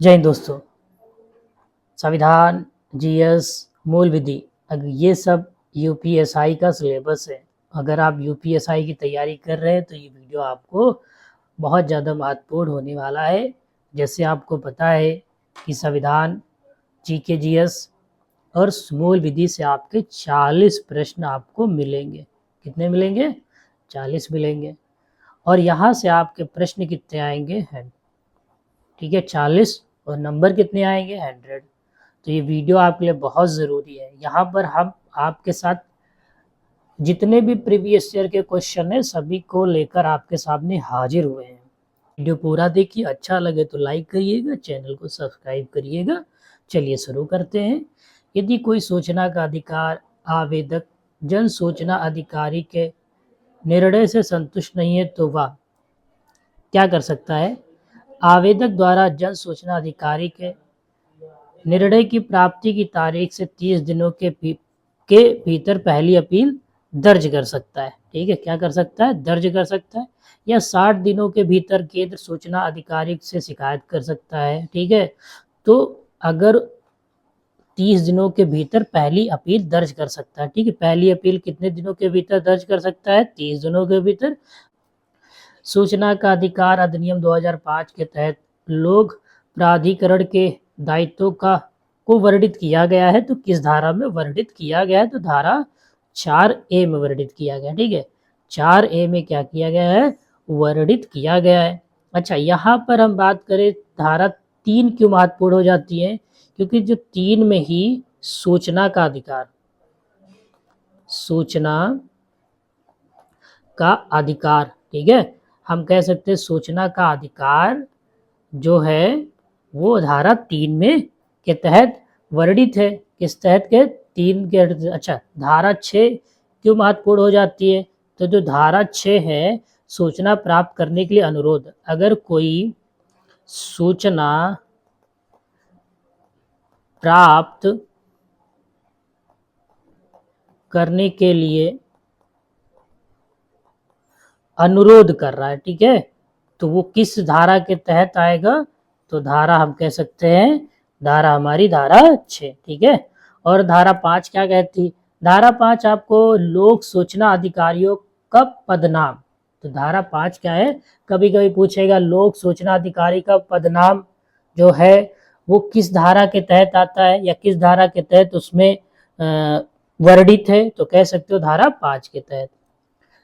जय हिंद दोस्तों। संविधान, जीएस, मूल विधि, अगर ये सब यूपीएसआई का सिलेबस है। अगर आप यूपीएसआई की तैयारी कर रहे हैं तो ये वीडियो आपको बहुत ज़्यादा महत्वपूर्ण होने वाला है। जैसे आपको पता है कि संविधान, जीके, जीएस और मूल विधि से आपके 40 प्रश्न आपको मिलेंगे। कितने मिलेंगे? 40 मिलेंगे। और यहाँ से आपके प्रश्न कितने आएंगे? 100। ठीक है, 40 और नंबर कितने आएंगे? 100। तो ये वीडियो आपके लिए बहुत ज़रूरी है। यहाँ पर हम आपके साथ जितने भी प्रीवियस ईयर के क्वेश्चन हैं सभी को लेकर आपके सामने हाजिर हुए हैं। वीडियो पूरा देखिए, अच्छा लगे तो लाइक करिएगा, चैनल को सब्सक्राइब करिएगा। चलिए शुरू करते हैं। यदि कोई सूचना का अधिकार आवेदक जन सूचना अधिकारी के निर्णय से संतुष्ट नहीं है तो वह क्या कर सकता है? आवेदक द्वारा जन सूचना अधिकारी के निर्णय की प्राप्ति की तारीख से 30 दिनों के भीतर पहली अपील दर्ज कर सकता है। ठीक है, क्या कर सकता है? दर्ज कर सकता है। या 60 दिनों के भीतर केंद्र सूचना अधिकारी से शिकायत कर सकता है। ठीक है, तो अगर 30 दिनों के भीतर पहली अपील दर्ज कर सकता है। ठीक है, पहली अपील कितने दिनों के भीतर दर्ज कर सकता है? 30 दिनों के भीतर। सूचना का अधिकार अधिनियम 2005 के तहत लोक प्राधिकरण के दायित्वों को वर्णित किया गया है। तो किस धारा में वर्णित किया गया है? तो धारा 4A में वर्णित किया गया। ठीक है, 4A में क्या किया गया है? वर्णित किया गया है। अच्छा, यहाँ पर हम बात करें धारा 3 क्यों महत्वपूर्ण हो जाती है? क्योंकि जो 3 में ही सूचना का अधिकार, सूचना का अधिकार, ठीक है, हम कह सकते हैं सूचना का अधिकार जो है वो धारा 3 में के तहत वर्णित है। किस तहत के? 3 के। अच्छा, धारा 6 क्यों महत्वपूर्ण हो जाती है? तो जो धारा 6 है, सूचना प्राप्त करने के लिए अनुरोध। अगर कोई सूचना प्राप्त करने के लिए अनुरोध कर रहा है, ठीक है, तो वो किस धारा के तहत आएगा? तो धारा हम कह सकते हैं, धारा हमारी धारा 6। ठीक है, और धारा 5 क्या कहती? धारा 5 आपको लोक सूचना अधिकारियों का पदनाम। तो धारा 5 क्या है? कभी कभी पूछेगा लोक सूचना अधिकारी का पदनाम जो है वो किस धारा के तहत आता है या किस धारा के तहत उसमें वर्णित है? तो कह सकते हो धारा 5 के तहत।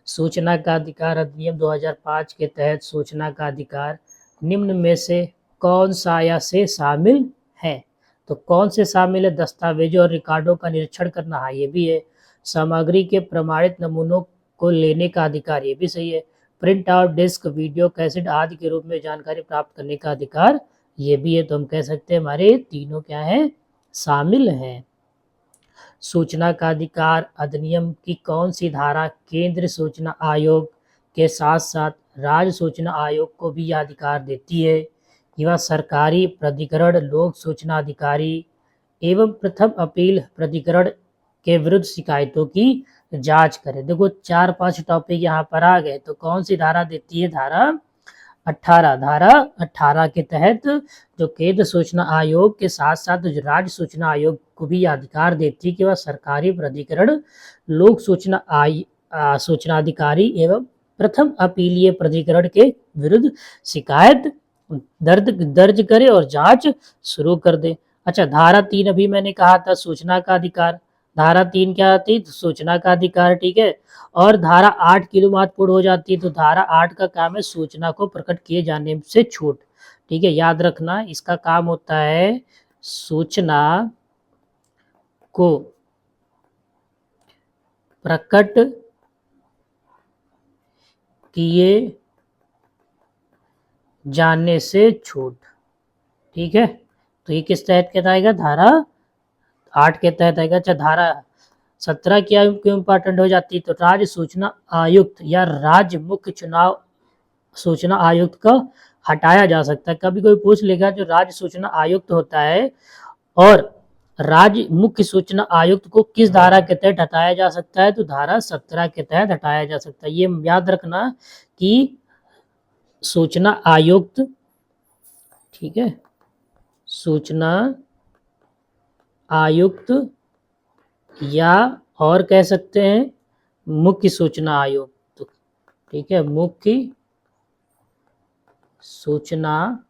सूचना का अधिकार अधिनियम 2005 के तहत सूचना का अधिकार निम्न में से कौन सा या से शामिल है? तो कौन से शामिल है? दस्तावेजों और रिकॉर्डों का निरीक्षण करना, हाँ ये भी है। सामग्री के प्रमाणित नमूनों को लेने का अधिकार, ये भी सही है। Print out, disk, video cassette आदि के रूप में जानकारी प्राप्त करने का अधिकार, ये भी है। तो हम कह सकते हैं हमारे तीनों क्या है? शामिल हैं। सूचना का अधिकार अधिनियम की कौन सी धारा केंद्रीय सूचना आयोग के साथ साथ राज्य सूचना आयोग को भी यह अधिकार देती है कि वह सरकारी प्राधिकरण, लोक सूचना अधिकारी एवं प्रथम अपील प्राधिकरण के विरुद्ध शिकायतों की जांच करे? देखो 4-5 टॉपिक यहाँ पर आ गए। तो कौन सी धारा देती है? धारा 18। धारा 18 के तहत जो केंद्र सूचना आयोग के साथ साथ जो राज्य सूचना आयोग को भी अधिकार देती है कि वह सरकारी प्राधिकरण, लोक सूचना अधिकारी एवं प्रथम अपीलीय प्राधिकरण के विरुद्ध शिकायत दर्ज करे और जांच शुरू कर दे। अच्छा, धारा 3 अभी मैंने कहा था सूचना का अधिकार। धारा 3 क्या आती? सूचना का अधिकार। ठीक है, और धारा 8 किलो महत्वपूर्ण हो जाती है। तो धारा 8 का काम है सूचना को प्रकट किए जाने से छूट। ठीक है, याद रखना, इसका काम होता है सूचना को प्रकट किए जाने से छूट। ठीक है, तो ये किस तहत के आएगा? धारा 8 के तहत आएगा। अच्छा, धारा 17 क्या क्यों इंपॉर्टेंट हो जाती है? तो राज्य सूचना आयुक्त या राज्य मुख्य चुनाव सूचना आयुक्त का हटाया जा सकता है। कभी कोई पूछ लेगा जो राज्य सूचना आयुक्त होता है और राज्य मुख्य सूचना आयुक्त को किस धारा के तहत हटाया जा सकता है? तो धारा 17 के तहत हटाया जा सकता है। ये याद रखना कि सूचना आयुक्त, ठीक है, सूचना आयुक्त या और कह सकते हैं मुख्य सूचना आयुक्त। ठीक है, मुख्य सूचना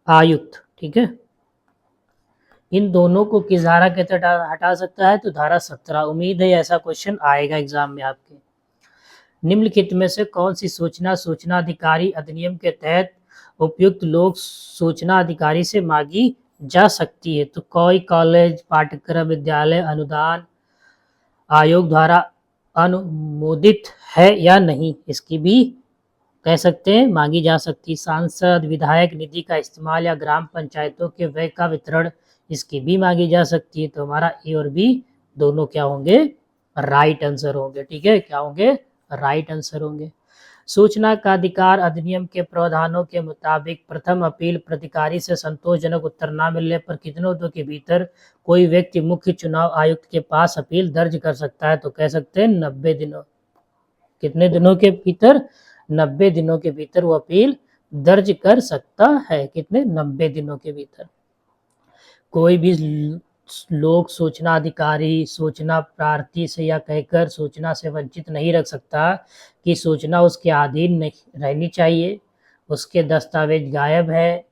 आयुक्त। ठीक है, इन दोनों को किस धारा के तहत हटा सकता है? तो धारा 17। उम्मीद है ऐसा क्वेश्चन आएगा एग्जाम में आपके। निम्नलिखित में से कौन सी सूचना सूचना अधिकारी अधिनियम के तहत उपयुक्त लोक सूचना अधिकारी से मांगी जा सकती है? तो कोई कॉलेज, पाठ्यक्रम, विद्यालय अनुदान आयोग द्वारा अनुमोदित है या नहीं, इसकी भी कह सकते हैं मांगी जा सकती। सांसद विधायक निधि का इस्तेमाल या ग्राम पंचायतों के व्यय का वितरण, इसकी भी मांगी जा सकती है। तो हमारा ए और बी दोनों क्या होंगे? राइट आंसर होंगे। ठीक है, क्या होंगे? राइट आंसर होंगे। सूचना का अधिकार अधिनियम के प्रावधानों के मुताबिक प्रथम अपील प्रतिकारी से संतोषजनक उत्तर न मिलने पर कितने दिनों के भीतर कोई व्यक्ति मुख्य चुनाव आयुक्त के पास अपील दर्ज कर सकता है? तो कह सकते हैं 90 दिनों। कितने दिनों के भीतर? 90 दिनों के भीतर वो अपील दर्ज कर सकता है। कितने? 90 दिनों के भीतर। कोई भी लोक सूचना अधिकारी सूचना प्रार्थी से या कहकर सूचना से वंचित नहीं रख सकता कि सूचना उसके अधीन नहीं रहनी चाहिए, उसके दस्तावेज गायब है,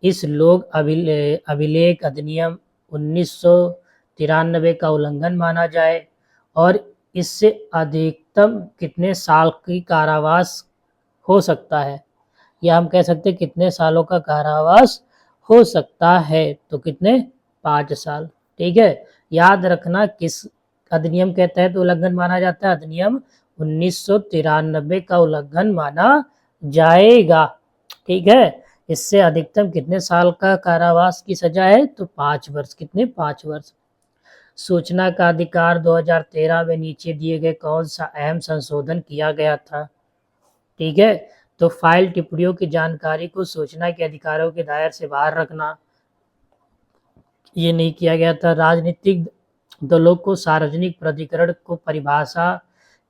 इस लोक अभिलेख अधिनियम 1993 का उल्लंघन माना जाए और इससे अधिकतम कितने साल की कारावास हो सकता है, या हम कह सकते हैं कितने सालों का कारावास हो सकता है? तो कितने? 5 साल। ठीक है, याद रखना किस अधिनियम के तहत उल्लंघन माना जाता है? अधिनियम 1993 का उल्लंघन माना जाएगा। ठीक है, इससे अधिकतम कितने साल का कारावास की सजा है? तो 5 वर्ष। कितने? 5 वर्ष। सूचना का अधिकार 2013 में नीचे दिए गए कौन सा अहम संशोधन किया गया था? ठीक है, तो फाइल टिप्पणियों की जानकारी को सूचना के अधिकारों के दायरे से बाहर रखना, ये नहीं किया गया था। राजनीतिक दलों को सार्वजनिक प्राधिकरण को परिभाषा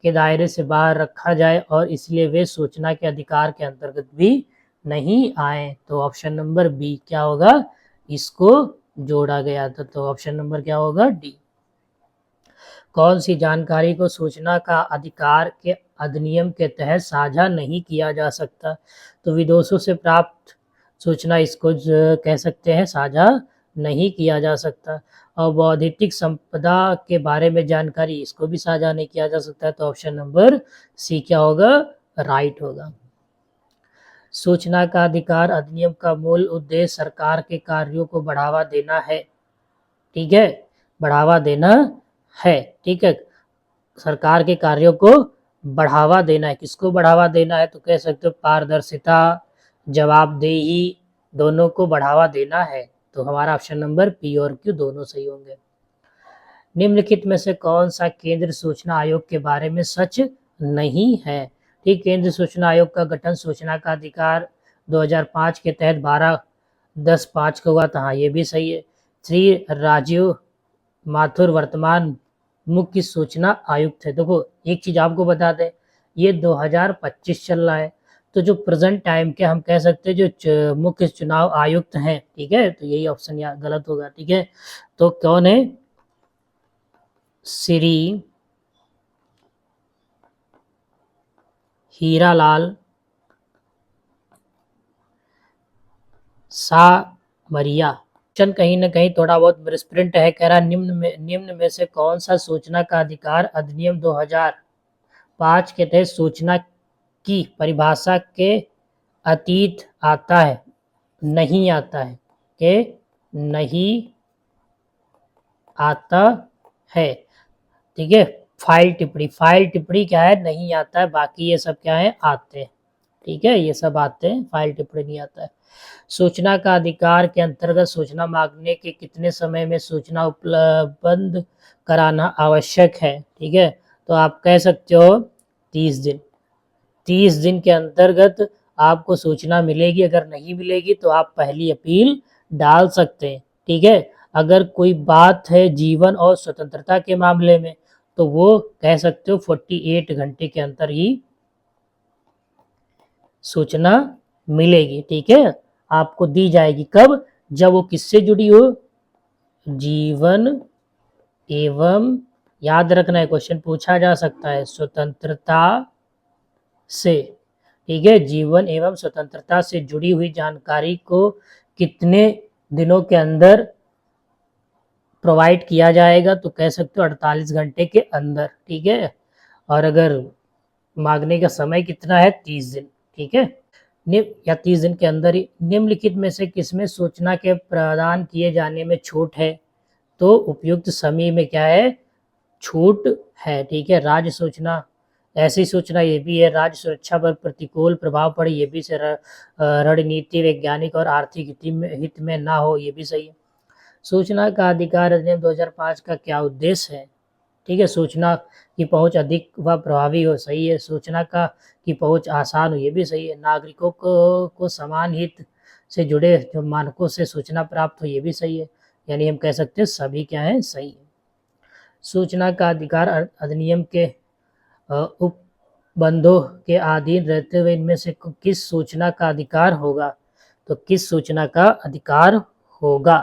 के दायरे से बाहर रखा जाए और इसलिए वे सूचना के अधिकार के अंतर्गत भी नहीं आए। तो ऑप्शन नंबर बी क्या होगा? इसको जोड़ा गया था। तो ऑप्शन नंबर क्या होगा? डी। कौन सी जानकारी को सूचना का अधिकार के अधिनियम के तहत साझा नहीं किया जा सकता? तो विदेशों से प्राप्त सूचना, इसको कह सकते हैं साझा नहीं किया जा सकता। और बौद्धिक संपदा के बारे में जानकारी, इसको भी साझा नहीं किया जा सकता। तो ऑप्शन नंबर सी क्या होगा? राइट होगा। सूचना का अधिकार अधिनियम का मूल उद्देश्य सरकार के कार्यों को बढ़ावा देना है। ठीक है, बढ़ावा देना है। ठीक है, सरकार के कार्यों को बढ़ावा देना है। किसको बढ़ावा देना है? तो कह सकते हो पारदर्शिता, जवाबदेही, दोनों को बढ़ावा देना है। तो हमारा ऑप्शन नंबर पी और क्यू दोनों सही होंगे। निम्नलिखित में से कौन सा केंद्र सूचना आयोग के बारे में सच नहीं है? ठीक, केंद्र सूचना आयोग का गठन सूचना का अधिकार 2005 के तहत 12/10/5 को हुआ था। हाँ, ये भी सही है। श्री राजीव माथुर वर्तमान मुख्य सूचना आयुक्त है। देखो एक चीज आपको बता दें, ये 2025 चल रहा है, तो जो प्रेजेंट टाइम के हम कह सकते हैं जो मुख्य चुनाव आयुक्त हैं, ठीक है, तो यही ऑप्शन यहाँ गलत होगा। ठीक है, तो कौन है? श्री हीरालाल सामरिया। क्वेश्चन कहीं ना कहीं थोड़ा बहुत मिसप्रिंट है। कह रहा निम्न में से कौन सा सूचना का अधिकार अधिनियम 2005 के तहत सूचना की परिभाषा के अतीत आता है? नहीं आता है। के नहीं आता है। ठीक है, फाइल टिप्पणी क्या है? नहीं आता है। बाकी ये सब क्या है? आते हैं। ठीक है, ये सब आते हैं, फाइल टिप्पणी नहीं आता है। सूचना का अधिकार के अंतर्गत सूचना मांगने के कितने समय में सूचना उपलब्ध कराना आवश्यक है? ठीक है, तो आप कह सकते हो 30 दिन। 30 दिन के अंतर्गत आपको सूचना मिलेगी। अगर नहीं मिलेगी तो आप पहली अपील डाल सकते हैं। ठीक है, अगर कोई बात है जीवन और स्वतंत्रता के मामले में तो वो कह सकते हो 48 घंटे के अंदर ही सूचना मिलेगी। ठीक है, आपको दी जाएगी। कब? जब वो किससे जुड़ी हो, जीवन एवं, याद रखना है क्वेश्चन पूछा जा सकता है, स्वतंत्रता से, ठीक है, जीवन एवं स्वतंत्रता से जुड़ी हुई जानकारी को कितने दिनों के अंदर प्रोवाइड किया जाएगा, तो कह सकते हो 48 घंटे के अंदर, ठीक है। और अगर मांगने का समय कितना है, 30 दिन, ठीक है, या 30 दिन के अंदर ही। निम्नलिखित में से किसमें सूचना के प्रदान किए जाने में छूट है, तो उपयुक्त समय में क्या है, छूट है, ठीक है। राज्य सूचना, ऐसी सूचना ये भी है, राज्य सुरक्षा पर प्रतिकूल प्रभाव पड़े, ये भी रणनीति, वैज्ञानिक और आर्थिक हित में ना हो, ये भी सही है। सूचना का अधिकार अधिनियम 2005 का क्या उद्देश्य है, ठीक है, सूचना की पहुंच अधिक व प्रभावी हो, सही है। सूचना का की पहुंच आसान हो, ये भी सही है। नागरिकों को समान हित से जुड़े जो मानकों से सूचना प्राप्त हो, ये भी सही है। यानी हम कह सकते हैं सभी क्या है, सही है। सूचना का अधिकार अधिनियम के उपबंधों के अधीन रहते हुए इनमें से किस सूचना का अधिकार होगा, तो किस सूचना का अधिकार होगा,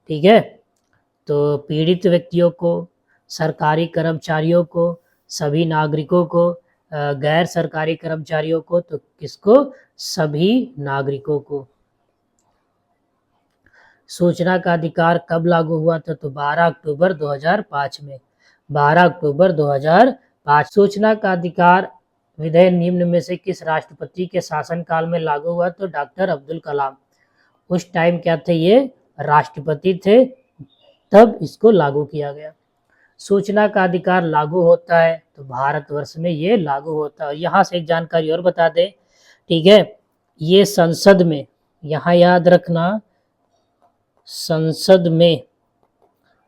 ठीक है। तो पीड़ित व्यक्तियों को, सरकारी कर्मचारियों को, सभी नागरिकों को, गैर सरकारी कर्मचारियों को, तो किसको, सभी नागरिकों को। सूचना का अधिकार कब लागू हुआ था, तो 12 अक्टूबर 2005 में, 12 अक्टूबर 2005। सूचना का अधिकार विधेयक निम्न में से किस राष्ट्रपति के शासनकाल में लागू हुआ, तो डॉक्टर अब्दुल कलाम। उस टाइम क्या थे, ये राष्ट्रपति थे, तब इसको लागू किया गया। सूचना का अधिकार लागू होता है, तो भारतवर्ष में ये लागू होता है। यहाँ से एक जानकारी और बता दें, ठीक है, ये संसद में, यहाँ याद रखना, संसद में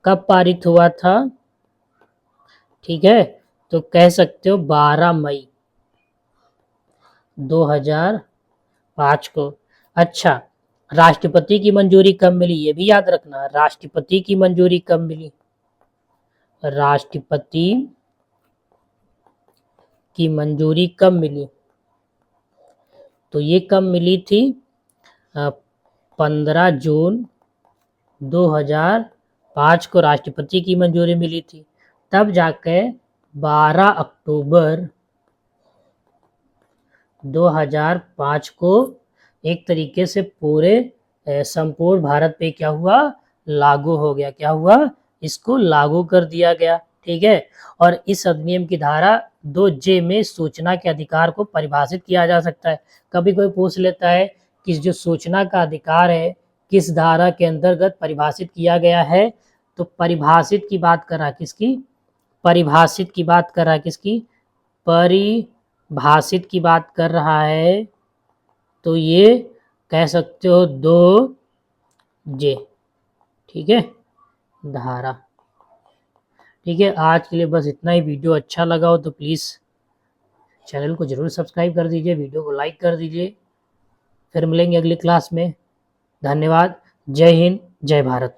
कब पारित हुआ था, ठीक है, तो कह सकते हो 12 मई 2005 को। अच्छा, राष्ट्रपति की मंजूरी कब मिली, ये भी याद रखना, राष्ट्रपति की मंजूरी कब मिली, राष्ट्रपति की मंजूरी कब मिली, तो ये कब मिली थी, 15 जून 2005 को राष्ट्रपति की मंजूरी मिली थी। तब जाके 12 अक्टूबर 2005 को एक तरीके से पूरे संपूर्ण भारत पे क्या हुआ, लागू हो गया, क्या हुआ, इसको लागू कर दिया गया, ठीक है। और इस अधिनियम की धारा 2J में सूचना के अधिकार को परिभाषित किया जा सकता है। कभी कोई पूछ लेता है कि जो सूचना का अधिकार है किस धारा के अंतर्गत परिभाषित किया गया है, तो परिभाषित की बात कर रहा है किसकी, परिभाषित की बात कर रहा है किसकी, परिभाषित की बात कर रहा है, तो ये कह सकते हो 2J, ठीक है, धारा, ठीक है। आज के लिए बस इतना ही। वीडियो अच्छा लगा हो तो प्लीज़ चैनल को ज़रूर सब्सक्राइब कर दीजिए, वीडियो को लाइक कर दीजिए। फिर मिलेंगे अगली क्लास में। धन्यवाद। जय हिंद, जय भारत।